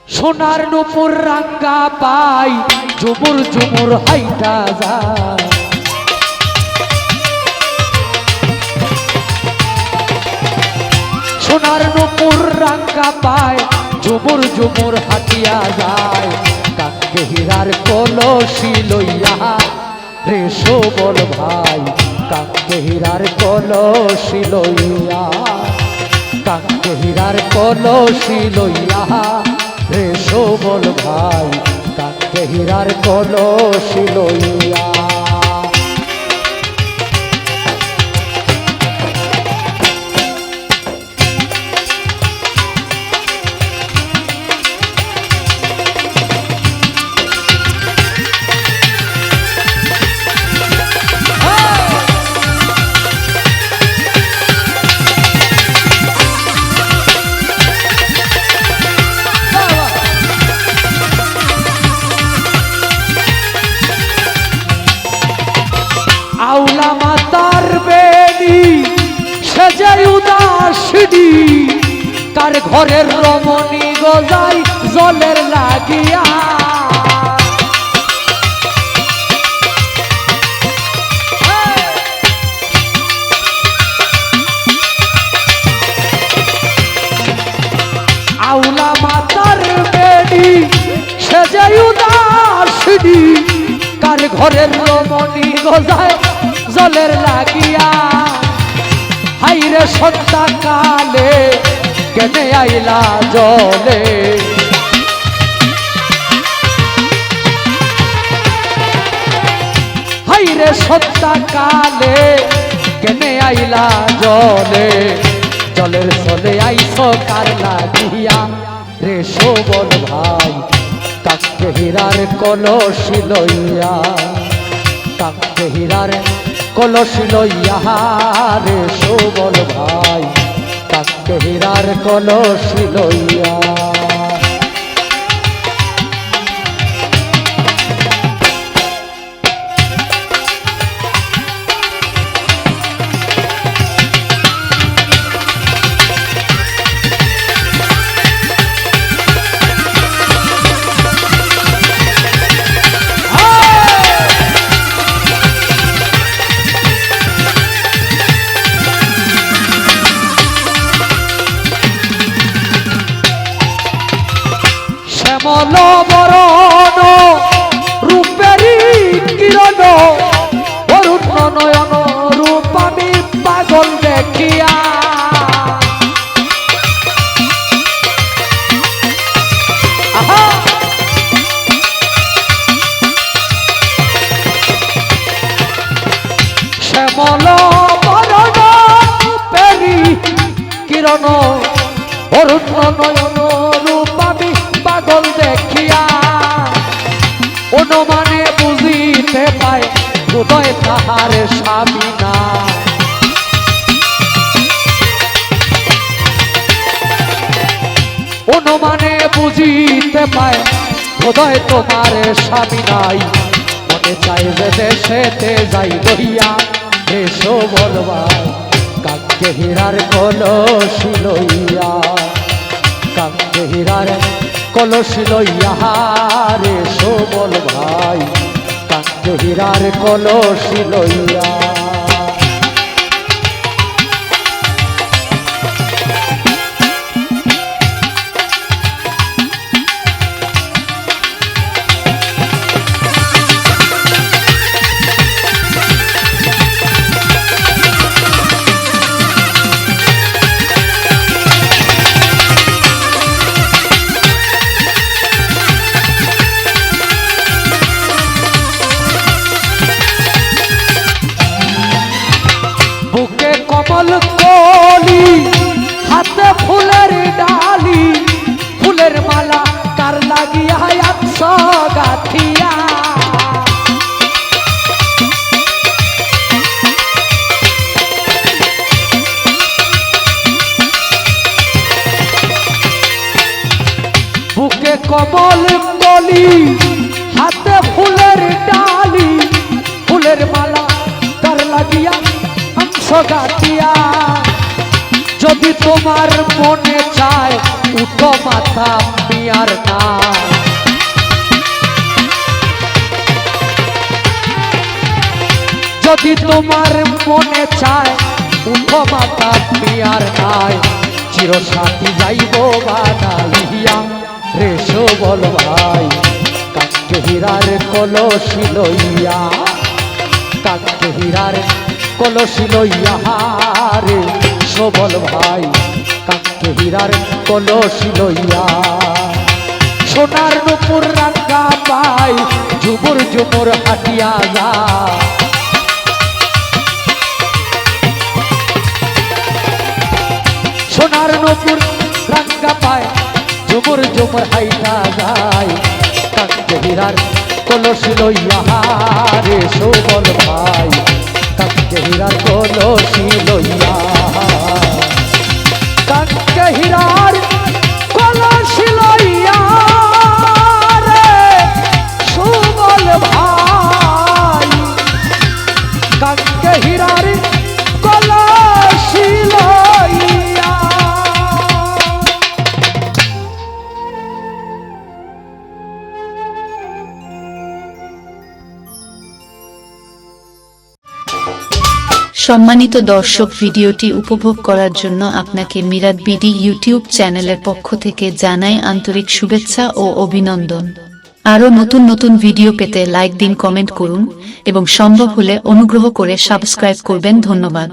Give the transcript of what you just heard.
সোনার নুপুর রাঙ্গা পাই ঝুমুর ঝুমুর হাইটা যায় সোনার নুপুর রাঙ্গা পায় ঝুমুর ঝুমুর হাটিয়া যায় কাকে হীরার কলসি লইয়া রে সবল ভাই কাকে হীরার কলসি লইয়া কাকে হীরার কলসি লইয়া রে সবল ভাই কাকে হীরার কলসি লইয়া আউলা মাতার বেনি সেজে উদাসিনী কার ঘরের রমণী গজাই জলের লাগিয়া আউলা মাতার বেনি সেজে উদাসিনী কার ঘরের রমণী গজায় জলের লাগিয়া হাইরে সন্ধ্যা কালে কেনে আইলা জলে হাইরে সন্ধ্যা কালে কেনে আইলা জলে জলের চলে আইস কার লাগিয়া রে সবল ভাই কাকে হীরার কলসি লইয়া কাকে হীরার কলসি লইয়া রে সবল ভাই কাকে হীরার কলসি লইয়া শ্যামল বরণ রূপেরি কিরণ অরুণ নয়ন রূপ আমি পাগল দেখিয়া শ্যামল বরণ রূপেরি কিরণ অরুণ নয়ন রূপ আমি পাগল দেখিয়া অনুমানে বুঝিতে পায় হৃদয় তাহার স্বামী না অনুমানে বুঝিতে পায় হৃদয় তোমার স্বামী নাই মনে চাই যে দেশেতে যাই লইয়া হে সবল ভাই কাকে হীরার কলসি লইয়া কাকে হীরার কলসি লইয়া রে সবল ভাই কাকে হীরার কলসি লইয়া কমল কলি হাতে ফুলের ডালি ফুলের মালা কার লাগিয়া আছো গাথিয়া বুকে কমল কলি হাতে ফুলের ডালি ফুলের মালা কার লাগিয়া গাতিয়া যদি তোমার মনে চায় উঠো মাথা মিয়ার নাম, যদি তোমার মনে চায় উঠো মাথা মিয়ার নাই, চিরসাথী যাইব বানাইয়া রে সবল ভাই, কাকে হীরার কলসি লইয়া, কাকে হীরার কলসি লইয়া রে সবল ভাই, কাকে হীরার কলসি লইয়া। সোনার নুপুর রাঙ্গা পাই ঝুমুর ঝুমুর হাটিয়া যা, সোনার নুপুর রাঙ্গা পায় ঝুমুর ঝুমুর হাইটা যায়, কাকে হীরার কলসি লইয়া রে সবল ভাই, কাকে হীরার কলসি লইয়া, কাকে হীরার কলসি লইয়া রে সবল ভাই, কাকে হীরার কলসি লইয়া। সম্মানিত দর্শক, ভিডিওটি উপভোগ করার জন্য আপনাকে মিরাত বিডি ইউটিউব চ্যানেলের পক্ষ থেকে জানাই আন্তরিক শুভেচ্ছা ও অভিনন্দন। আরও নতুন নতুন ভিডিও পেতে লাইক দিন, কমেন্ট করুন এবং সম্ভব হলে অনুগ্রহ করে সাবস্ক্রাইব করবেন। ধন্যবাদ।